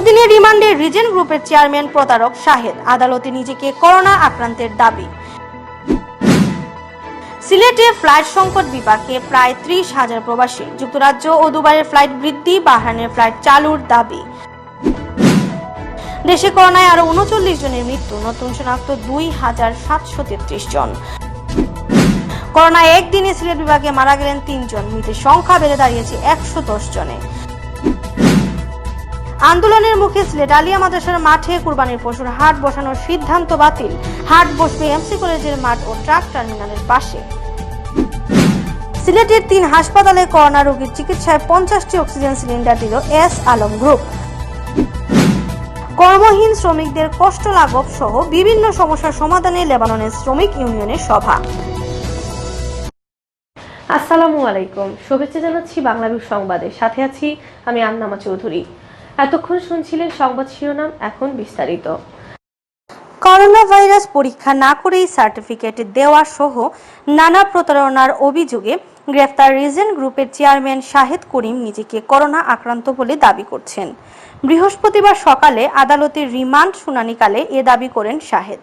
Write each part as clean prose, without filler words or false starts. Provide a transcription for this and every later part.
দিনের রিমান্ডে রিজেন্ট গ্রুপের চেয়ারম্যান প্রতারক শাহেদ, আদালতে নিজেকে করোনা আক্রান্তের দাবি। সিলেটে ফ্লাইট সংকট বিপাকে প্রায় 30,000 প্রবাসী, যুক্তরাজ্য ও দুবাইয়ের ফ্লাইট বৃদ্ধি, বাহরাইনের ফ্লাইট চালুর দাবি। দেশে করোনায় আরো 39 জনের মৃত্যু, নতুন শনাক্ত 2,733 জন। করোনায় একদিনে সিলেট বিভাগে মারা গেলেন 3 জন, মৃতের সংখ্যা বেড়ে দাঁড়িয়েছে 110 জনে। আন্দোলনের মুখে সিলেট আলিয়া মাদ্রাসার মাঠে কুরবানির পশুর হাট বসানোর সিদ্ধান্ত বাতিল। হাট বসবে এমসি কলেজের মাঠ ও ট্রাক টার্মিনালের পাশে। সিলেটের 3 হাসপাতালে করোনা রোগীর চিকিৎসায় 50টি অক্সিজেন সিলিন্ডার দিল এস আলম গ্রুপ। কর্মহীন শ্রমিকদের কষ্ট লাঘব সহ বিভিন্ন সমস্যার সমাধানে লেবাননের শ্রমিক ইউনিয়নের সভা। আসসালামু আলাইকুম, শুভেচ্ছা জানাচ্ছি বাংলাভিউ সংবাদে, সাথে আছি আমি আন্নামা চৌধুরী। এতক্ষণ শুনছিলেন সংবাদ শিরোনাম, এখন বিস্তারিত। করোনা ভাইরাস পরীক্ষা না করেই সার্টিফিকেট দেওয়া সহ নানা প্রতারণার অভিযোগে গ্রেফতার রিজেন্ট গ্রুপের চেয়ারম্যান শাহেদ করিম নিজেকে করোনা আক্রান্ত বলে দাবি করছেন। বৃহস্পতিবার সকালে আদালতের রিমান্ড শুনানিকালে এ দাবি করেন শাহেদ।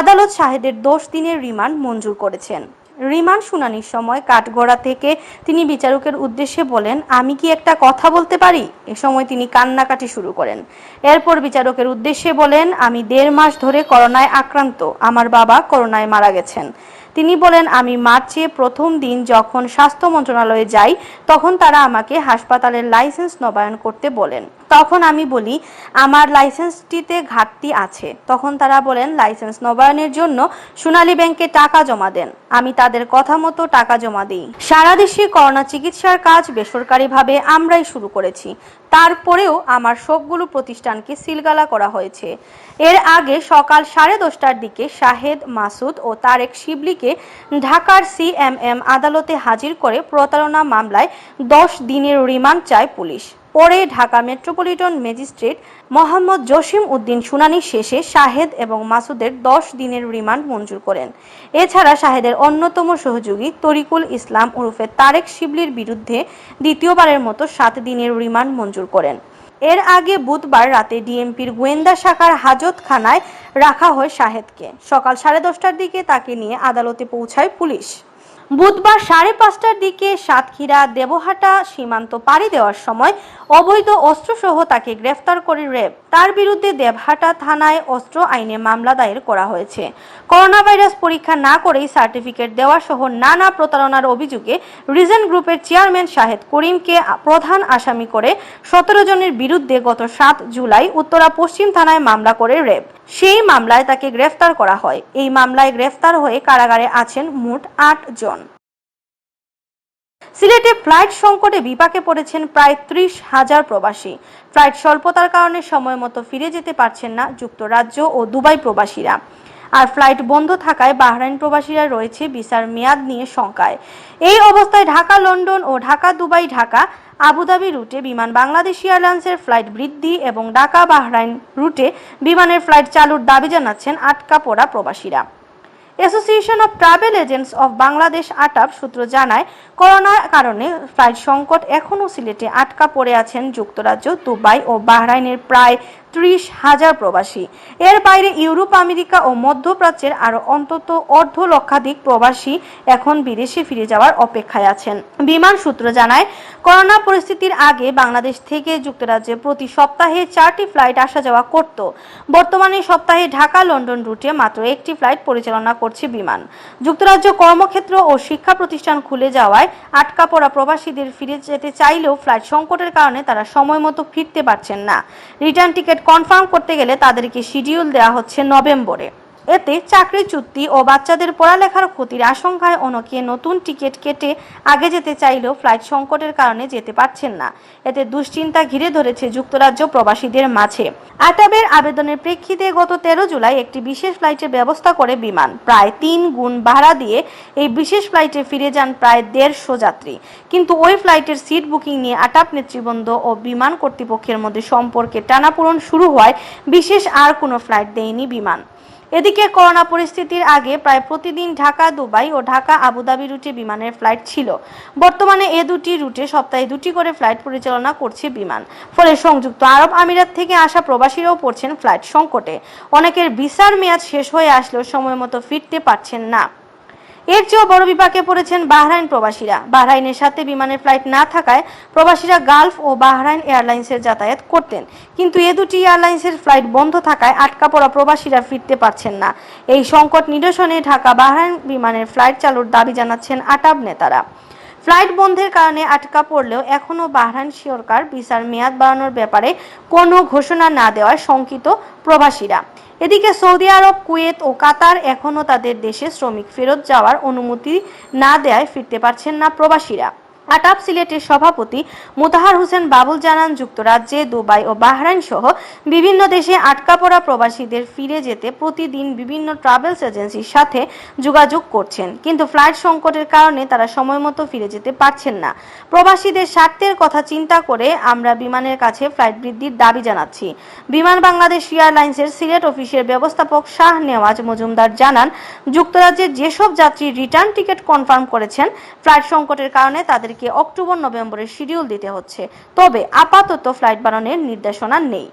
আদালত শাহেদের 10 দিনের রিমান্ড মঞ্জুর করেছেন। রিমান্ড শুনানির সময় কাঠগড়া থেকে তিনি বিচারকের উদ্দেশ্যে বলেন, আমি কি একটা কথা বলতে পারি? এ সময় তিনি কান্নাকাটি শুরু করেন। এরপর বিচারকের উদ্দেশ্যে বলেন, আমি 1.5 মাস ধরে করোনায় আক্রান্ত, আমার বাবা করোনায় মারা গেছেন। তিনি বলেন, আমি মার্চে প্রথম দিন যখন স্বাস্থ্য মন্ত্রণালয়ে যাই তখন তারা আমাকে হাসপাতালের লাইসেন্স নবায়ন করতে বলেন। তখন আমি বলি আমার লাইসেন্সটিতে ঘাটতি আছে। তখন তারা বলেন লাইসেন্স নবায়নের জন্য সোনালী ব্যাংকে টাকা জমা দেন। আমি তাদের কথা মতো টাকা জমা দিই। সারা দেশে করোনা চিকিৎসার কাজ বেসরকারিভাবে আমরাই শুরু করেছি। তারপরেও আমার সবগুলো প্রতিষ্ঠানকে সিলগালা করা হয়েছে। এর আগে সকাল 10:30টার দিকে শাহেদ, মাসুদ ও তারেক শিবলিকে ঢাকার সিএমএম আদালতে হাজির করে প্রতারণা মামলায় 10 দিনের রিমান্ড চায় পুলিশ। পরে ঢাকা মেট্রোপলিটন ম্যাজিস্ট্রেট মোহাম্মদ জসিম উদ্দিন শুনানি শেষে শাহেদ এবং মাসুদের 10 দিনের রিমান্ড মঞ্জুর করেন। এছাড়া শাহেদের অন্যতম সহযোগী তরিকুল ইসলাম ওরফে তারেক শিবলির বিরুদ্ধে দ্বিতীয়বারের মতো 7 দিনের রিমান্ড মঞ্জুর করেন। এর আগে বুধবার রাতে ডিএমপির গোয়েন্দা শাখার হাজতখানায় রাখা হয় শাহেদকে। সকাল 10:30টার দিকে তাকে নিয়ে আদালতে পৌঁছায় পুলিশ। বুধবার 5:30টার দিকে সাতক্ষীরা দেবহাটা সীমান্ত পাড়ি দেওয়ার সময় অবৈধ অস্ত্রসহ তাকে গ্রেফতার করে র্যাব। তার বিরুদ্ধে দেবহাটা থানায় অস্ত্র আইনে মামলা দায়ের করা হয়েছে। করোনা ভাইরাস পরীক্ষা না করেই সার্টিফিকেট দেওয়া সহ নানা প্রতারণার অভিযোগে রিজেন্ট গ্রুপের চেয়ারম্যান শাহেদ করিমকে প্রধান আসামি করে 17 জনের বিরুদ্ধে গত 7 জুলাই উত্তরা পশ্চিম থানায় মামলা করে র্যাব। সেই মামলায় তাকে গ্রেফতার করা হয়। এই মামলায় গ্রেফতার হয়ে কারাগারে আছেন মোট 8 জন। সিলেটে ফ্লাইট সংকটে বিপাকে পড়েছেন প্রায় 30,000 প্রবাসী। ফ্লাইট স্বল্পতার কারণে সময় মতো ফিরে যেতে পারছেন না যুক্তরাজ্য ও দুবাই প্রবাসীরা। আর ফ্লাইট বন্ধ থাকায় বাহরাইন প্রবাসীরা রয়েছে ভিসার মেয়াদ নিয়ে শঙ্কায়। এই অবস্থায় ঢাকা লন্ডন ও ঢাকা দুবাই ঢাকা আবুধাবি রুটে বিমান বাংলাদেশ এয়ারলাইন্সের ফ্লাইট বৃদ্ধি এবং ঢাকা বাহরাইন রুটে বিমানের ফ্লাইট চালুর দাবি জানাচ্ছেন আটকা পড়া প্রবাসীরা। Association of Travel Agents of Bangladesh ATAB সূত্র জানায়, করোনার কারণে ফ্লাইট সংকট এখনও সিলেটে আটকা পড়ে আছেন যুক্তরাজ্য, দুবাই ও বাহরাইনের প্রায় 30,000 প্রবাসী। এর বাইরে ইউরোপ, আমেরিকা ও মধ্যপ্রাচ্যের আরও অন্তত 1,00,000 প্রবাসী এখন বিদেশে ফিরে যাওয়ার অপেক্ষায় আছেন। বিমান সূত্র জানায়, করোনা পরিস্থিতির আগে বাংলাদেশ থেকে যুক্তরাজ্যে প্রতি সপ্তাহে 4টি ফ্লাইট আসা যাওয়া করত। বর্তমানে সপ্তাহে ঢাকা লন্ডন রুটে মাত্র 1টি ফ্লাইট পরিচালনা করছে বিমান। যুক্তরাজ্য কর্মক্ষেত্র ও শিক্ষা প্রতিষ্ঠান খুলে যাওয়ায় আটকা পড়া প্রবাসীদের ফিরে যেতে চাইলেও ফ্লাইট সংকটের কারণে তারা সময় মতো ফিরতে পারছেন না। রিটার্ন টিকিট কনফার্ম করতে গেলে তাদেরকে শিডিউল দেওয়া হচ্ছে নভেম্বরে। এতে চাকরিচ্যুতি ও বাচ্চাদের পড়ালেখার ক্ষতির আশঙ্কায় অনেকে নতুন টিকিট কেটে আগে যেতে চাইলেও ফ্লাইট সংকটের কারণে যেতে পারছেন না। এতে দুশ্চিন্তা ঘিরে ধরেছে যুক্তরাজ্য প্রবাসীদের মাঝে। আটাবের আবেদনের প্রেক্ষিতে গত 13 জুলাই একটি বিশেষ ফ্লাইটের ব্যবস্থা করে বিমান। প্রায় 3 গুণ ভাড়া দিয়ে এই বিশেষ ফ্লাইটে ফিরে যান প্রায় 150 যাত্রী। কিন্তু ওই ফ্লাইটের সিট বুকিং নিয়ে আটাব নেতৃবৃন্দ ও বিমান কর্তৃপক্ষের মধ্যে সম্পর্কে টানাপোড়েন শুরু হওয়ায় বিশেষ আর কোনো ফ্লাইট দেয়নি বিমান। এদিকে করোনা পরিস্থিতির আগে প্রায় প্রতিদিন ঢাকা দুবাই ও ঢাকা আবুধাবি রুটে বিমানের ফ্লাইট ছিল। বর্তমানে এ দুটি রুটে সপ্তাহে 2টি করে ফ্লাইট পরিচালনা করছে বিমান। ফলে সংযুক্ত আরব আমিরাত থেকে আসা প্রবাসীরাও পড়ছেন ফ্লাইট সংকটে। অনেকের ভিসার মেয়াদ শেষ হয়ে আসলেও সময় মতো ফিরতে পারছেন না। এর চেয়েও বড় বিপাকে পড়েছেন বাহরাইন প্রবাসীরা। বাহরাইনের সাথে বিমানের ফ্লাইট না থাকায় প্রবাসীরা গালফ ও বাহরাইন এয়ারলাইন্সের যাতায়াত করতেন, কিন্তু এ দুটি এয়ারলাইন্সের ফ্লাইট বন্ধ থাকায় আটকা পড়া প্রবাসীরা ফিরতে পারছেন না। এই সংকট নিরসনে ঢাকা বাহরাইন বিমানের ফ্লাইট চালুর দাবি জানাচ্ছেন আটাব নেতারা। ফ্লাইট বন্ধের কারণে আটকা পড়লেও এখনও বাহরাইন সরকার ভিসার মেয়াদ বাড়ানোর ব্যাপারে কোনো ঘোষণা না দেওয়ায় শঙ্কিত প্রবাসীরা। এদিকে সৌদি আরব, কুয়েত ও কাতার এখনও তাদের দেশে শ্রমিক ফেরত যাওয়ার অনুমতি না দেওয়ায় ফিরতে পারছেন না প্রবাসীরা। আটাব সিলেটের সভাপতি মোতাহার হোসেন বাবুল জানান, যুক্তরাজ্যে, দুবাই ও বাহরাইন সহ বিভিন্ন দেশে আটকা পড়া প্রবাসীদের ফিরে যেতে প্রতিদিন বিভিন্ন ট্রাভেলস এজেন্সির সাথে যোগাযোগ করছেন, কিন্তু ফ্লাইট সংকটের কারণে তারা সময় মতো ফিরে যেতে পারছেন না। প্রবাসীদের স্বার্থের কথা চিন্তা করে আমরা বিমানের কাছে ফ্লাইট বৃদ্ধির দাবি জানাচ্ছি। বিমান বাংলাদেশ এয়ারলাইন্সের সিলেট অফিসের ব্যবস্থাপক শাহ নেওয়াজ মজুমদার জানান, যুক্তরাজ্যের যেসব যাত্রী রিটার্ন টিকিট কনফার্ম করেছেন, ফ্লাইট সংকটের কারণে তাদের অক্টোবর-নভেম্বরের শিডিউল দিতে হচ্ছে, তবে আপাতত ফ্লাইট বাড়ানোর নির্দেশনা নেই।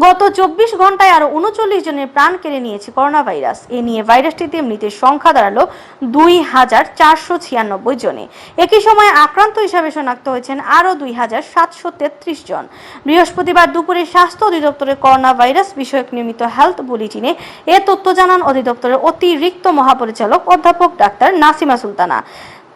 গত 24 ঘন্টায় আরো 39 জনের প্রাণ কেড়ে নিয়েছে করোনা ভাইরাস। এ নিয়ে ভাইরাসটিতে মৃতের সংখ্যা দাঁড়ালো 2496 জনে। একই সময়ে আক্রান্ত হিসাবে শনাক্ত হয়েছেন আরো 2733 জন। বৃহস্পতিবার দুপুরে স্বাস্থ্য অধিদপ্তরের করোনা ভাইরাস বিষয়ক নিয়মিত হেলথ বুলেটিনে এ তথ্য জানান অধিদপ্তরের অতিরিক্ত মহাপরিচালক অধ্যাপক ডাক্তার নাসিমা সুলতানা।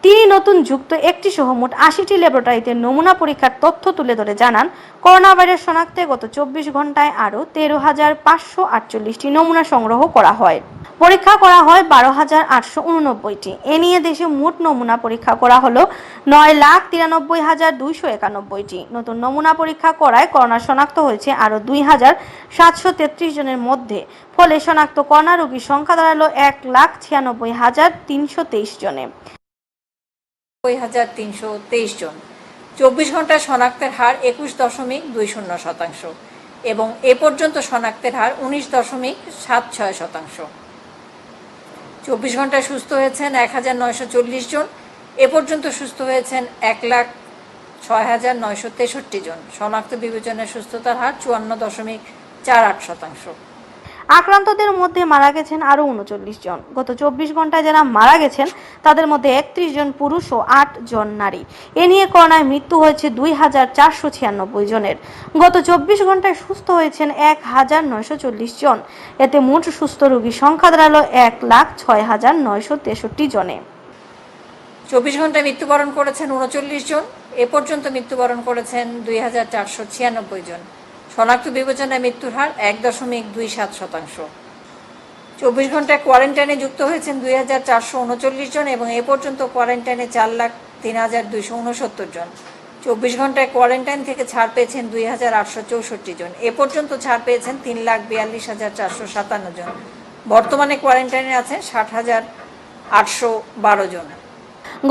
তিনি নতুন যুক্ত একটি সহ মোট 80টি ল্যাবরেটরিতে নমুনা পরীক্ষার তথ্য তুলে ধরে জানান, করোনা ভাইরাস শনাক্তে গত 24 ঘন্টায় আরও 13,548টি নমুনা সংগ্রহ করা হয়। পরীক্ষা করা হয় 12,889টি। এ নিয়ে দেশে মোট নমুনা পরীক্ষা করা হলো 9,93,291টি। নতুন নমুনা পরীক্ষা করায় করোনা শনাক্ত হয়েছে আরও 2,733 জনের মধ্যে। ফলে শনাক্ত করোনা রোগীর সংখ্যা দাঁড়ালো 1,96,323 জনে। 9,323 জন। 24 ঘন্টায় শনাক্তের হার 21.20% এবং এ পর্যন্ত শনাক্তের হার 19.76%। 24 ঘন্টায় সুস্থ হয়েছেন 1,940 জন। এ পর্যন্ত সুস্থ হয়েছেন 1,06,963 জন। শনাক্ত বিবেচনায় সুস্থতার হার 54.48%। আক্রান্তদের মধ্যে মারা গেছেন আরও 39 জন। গত 24 ঘন্টায় যারা মারা গেছেন তাদের মধ্যে 31 জন পুরুষ ও 8 জন নারী। এ নিয়ে করোনায় মৃত্যু হয়েছে 2,496 জনের। গত 24 ঘন্টায় সুস্থ হয়েছেন 1,940 জন। এতে মোট সুস্থ রোগীর সংখ্যা দাঁড়ালো 1,06,963 জনে। 24 ঘন্টায় মৃত্যুবরণ করেছেন 39 জন। এ পর্যন্ত মৃত্যুবরণ করেছেন 2,496 জন। শনাক্ত বিবেচনায় মৃত্যুর হার 1.27%। 24 ঘন্টায় কোয়ারেন্টাইনে যুক্ত হয়েছেন 2,439 জন এবং এ পর্যন্ত কোয়ারেন্টাইনে 4,03,269 জন। 24 ঘন্টায় কোয়ারেন্টাইন থেকে ছাড় পেয়েছেন 2,864 জন। এ পর্যন্ত ছাড় পেয়েছেন 3,42,457 জন। বর্তমানে কোয়ারেন্টাইনে আছেন 60,812 জন।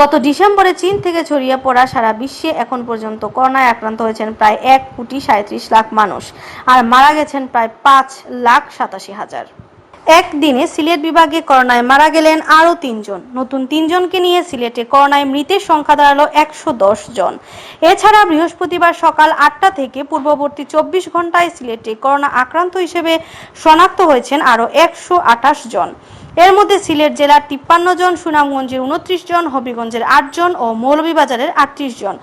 গত ডিসেম্বরে চীন থেকে ছড়িয়ে পড়া সারা বিশ্বে এখন পর্যন্ত করোনায় আক্রান্ত হয়েছেন প্রায় 1,37,00,000 মানুষ আর মারা গেছেন প্রায় 5,87,000। একদিনে সিলেট বিভাগে করোনায় মারা গেলেন আরও 3 জন। নতুন 3 জনকে নিয়ে সিলেটে করোনায় মৃতের সংখ্যা দাঁড়ালো 110 জন। এছাড়া বৃহস্পতিবার সকাল 8টা থেকে পূর্ববর্তী 24 ঘন্টায় সিলেটে করোনা আক্রান্ত হিসেবে শনাক্ত হয়েছেন আরও 128 জন। এর মধ্যে সিলেট জেলার 53 জন, সুনামগঞ্জের 29 জন, হবিগঞ্জের 8 জন ও মৌলভীবাজারের 38 জন।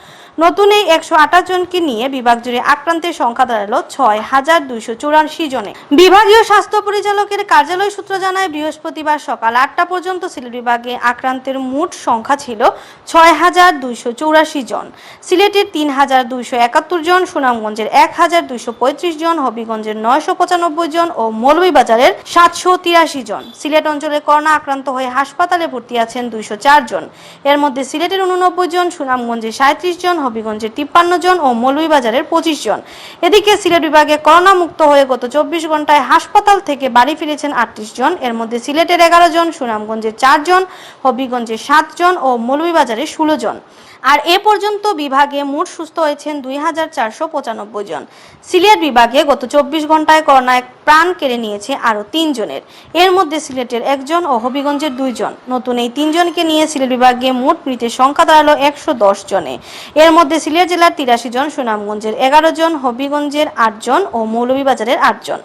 নতুন এই 128 জনকে নিয়ে বিভাগ জুড়ে আক্রান্তের সংখ্যা দাঁড়ালো 6,284 জনে। বিভাগীয় স্বাস্থ্য পরিচালকের কার্যালয় সূত্র জানায়, বৃহস্পতিবার সকাল 8টা পর্যন্ত সিলেট বিভাগে আক্রান্তের মোট সংখ্যা ছিল 6,284 জন। সিলেটের 3,271 জন, সুনামগঞ্জের 1,235 জন, হবিগঞ্জের 995 জন ও মৌলভীবাজারের 783 জন। সিলেট অঞ্চলে করোনা আক্রান্ত হয়ে হাসপাতালে ভর্তি আছেন 204 জন। এর মধ্যে সিলেটের 89 জন, সুনামগঞ্জের 37 জন, হবিগঞ্জের 53 জন ও মৌলভীবাজারের 25 জন। এদিকে সিলেট বিভাগে করোনা মুক্ত হয়ে গত 24 ঘন্টায় হাসপাতাল থেকে বাড়ি ফিরেছেন 38 জন। এর মধ্যে সিলেটের 11 জন, সুনামগঞ্জের 4 জন, হবিগঞ্জের 7 জন ও মৌলভীবাজারের 16 জন। আর এ পর্যন্ত বিভাগে মোট সুস্থ হয়েছেন 2495 জন। সিলেট বিভাগে গত 24 ঘন্টায় করোনায় প্রাণ কেড়ে নিয়েছে আরও 3 জনের। এর মধ্যে সিলেটের 1 জন ও হবিগঞ্জের 2 জন। নতুন এই 3 জনকে নিয়ে সিলেট বিভাগে মোট মৃতের সংখ্যা দাঁড়ালো 110 জনে। এর মধ্যে সিলেট জেলার 83 জন, সুনামগঞ্জের 11 জন, হবিগঞ্জের 8 জন ও মৌলভীবাজারের 8 জন।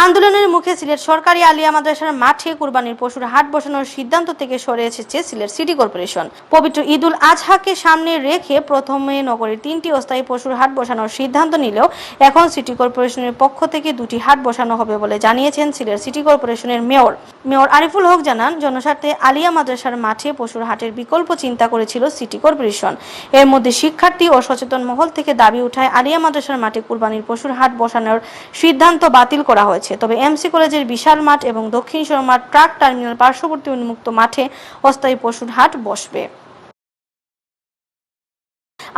আন্দোলনের মুখে সিলেট সরকারি আলিয়া মাদ্রাসার মাঠে কুরবানির পশুর হাট বসানোর সিদ্ধান্ত থেকে সরে এসেছে সিলেট সিটি কর্পোরেশন। পবিত্র ঈদুল আজহাকে সামনে রেখে প্রথমে নগরীর 3টি অস্থায়ী পশুর হাট বসানোর সিদ্ধান্ত নিলেও এখন সিটি কর্পোরেশনের পক্ষ থেকে 2টি হাট বসানো হবে বলে জানিয়েছেন সিলেট সিটি কর্পোরেশনের মেয়র আরিফুল হক জানান, জনস্বার্থে আলিয়া মাদ্রাসার মাঠে পশুর হাটের বিকল্প চিন্তা করেছিল সিটি কর্পোরেশন। এর মধ্যে শিক্ষার্থী ও সচেতন মহল থেকে দাবি উঠায় আলিয়া মাদ্রাসার মাঠে কুরবানির পশুর হাট বসানোর সিদ্ধান্ত বাতিল করা হয়েছে। তবে এমসি কলেজের বিশাল মাঠ এবং দক্ষিণ শর্মার ট্রাক টার্মিনাল পার্শ্ববর্তী উন্মুক্ত মাঠে অস্থায়ী পশুর হাট বসবে।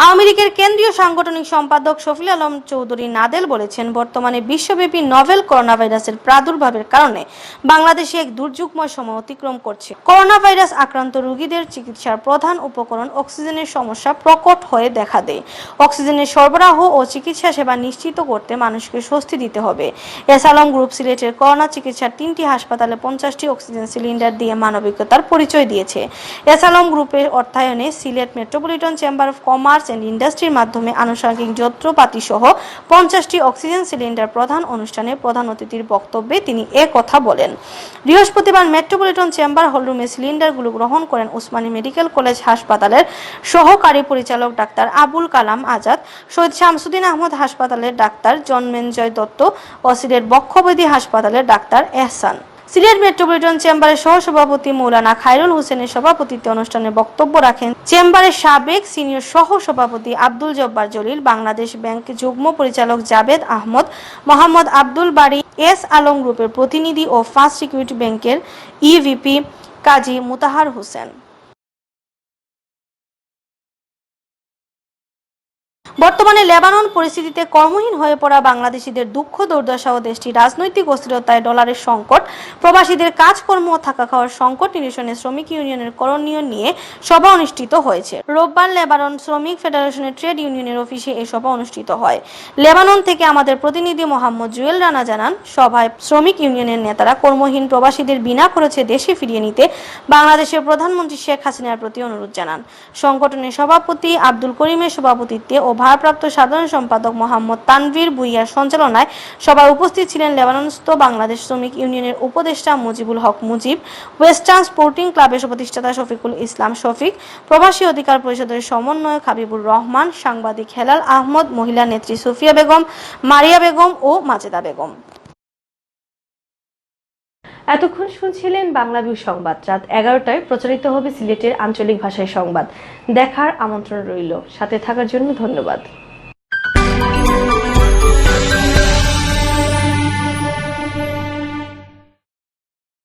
আওয়ামী লীগের কেন্দ্রীয় সাংগঠনিক সম্পাদক শফিল আলম চৌধুরী নাদেল বলেছেন, বর্তমানে বিশ্বব্যাপী নভেল করোনা ভাইরাসের প্রাদুর্ভাবের কারণে বাংলাদেশে এক দুর্যোগময় সময় অতিক্রম করছে। করোনা ভাইরাস আক্রান্ত রোগীদের চিকিৎসার প্রধান উপকরণ অক্সিজেনের সমস্যা প্রকট হয়ে দেখা দেয়। অক্সিজেনের সরবরাহ ও চিকিৎসা সেবা নিশ্চিত করতে মানুষকে স্বস্তি দিতে হবে। এস আলম গ্রুপ সিলেটের করোনা চিকিৎসার 3টি হাসপাতালে 50টি অক্সিজেন সিলিন্ডার দিয়ে মানবিকতার পরিচয় দিয়েছে। এস আলম গ্রুপের অর্থায়নে Sylhet metropolitan chamber of commerce and ইন্ডাস্ট্রির মাধ্যমে আনুষঙ্গিক যন্ত্রপাতি সহ 50টি অক্সিজেন সিলিন্ডার প্রধান অনুষ্ঠানে প্রধান অতিথির বক্তব্যে তিনি কথা বলেন। বৃহস্পতিবার মেট্রোপলিটন চেম্বার হলরুমে সিলিন্ডারগুলো গ্রহণ করেন উসমানী মেডিকেল কলেজ হাসপাতালের সহকারী পরিচালক ডাক্তার আবুল কালাম আজাদ, শহীদ শামসুদ্দিন আহমদ হাসপাতালের ডাক্তার জন্মেঞ্জয় দত্ত ও সিলেট বক্ষব্যাধি হাসপাতালের ডাক্তার এহসান। সিলেট মেট্রোপলিটন চেম্বারের সহসভাপতি মৌলানা খায়রুল হোসেনের সভাপতিত্বে অনুষ্ঠানে বক্তব্য রাখেন চেম্বারের সাবেক সিনিয়র সহ-সভাপতি আব্দুল জব্বার জলিল, বাংলাদেশ ব্যাংক যুগ্ম পরিচালক জাবেদ আহমদ, মোহাম্মদ আব্দুল বারী, এস আলম গ্রুপের প্রতিনিধি ও ফার্স্ট সিকিউরিটি ব্যাংকের ইভিপি কাজী মুতাহার হোসেন। বর্তমানে লেবানন পরিস্থিতিতে কর্মহীন হয়ে পড়া বাংলাদেশিদের দুঃখ দুর্দশা ও দেশটির রাজনৈতিক অস্থিরতায় ডলারের সংকট, প্রবাসীদের কাজকর্ম ও থাকা খাওয়ার সংকট নিরসনে শ্রমিক ইউনিয়নের করণীয় নিয়ে সভা অনুষ্ঠিত হয়েছে। রোববার লেবানন শ্রমিক ফেডারেশনের ট্রেড ইউনিয়নের অফিসে এই সভা অনুষ্ঠিত হয়। লেবানন থেকে আমাদের প্রতিনিধি মোহাম্মদ জুয়েল রানা জানান, সভায় শ্রমিক ইউনিয়নের নেতারা কর্মহীন প্রবাসীদের বিনা খরচে দেশে ফিরিয়ে নিতে বাংলাদেশের প্রধানমন্ত্রী শেখ হাসিনার প্রতি অনুরোধ জানান। সংগঠনের সভাপতি আব্দুল করিমের সভাপতিত্বে ও ভারপ্রাপ্ত সাধারণ সম্পাদক মোহাম্মদ তানভীর ভুইয়ার সঞ্চালনায় সভায় উপস্থিত ছিলেন লেবাননস্থ বাংলাদেশ শ্রমিক ইউনিয়নের উপদেষ্টা মুজিবুল হক মুজিব, ওয়েস্টার্ন স্পোর্টিং ক্লাবের প্রতিষ্ঠাতা শফিকুল ইসলাম শফিক, প্রবাসী অধিকার পরিষদের সমন্বয়ক হাবিবুর রহমান, সাংবাদিক হেলাল আহমদ, মহিলা নেত্রী সুফিয়া বেগম, মারিয়া বেগম ও মাজেদা বেগম। এতক্ষণ শুনছিলেন বাংলাভিউ সংবাদ। রাত 11টায় প্রচারিত হবে সিলেটের আঞ্চলিক ভাষায় সংবাদ। দেখার আমন্ত্রণ রইল। সাথে থাকার জন্য ধন্যবাদ।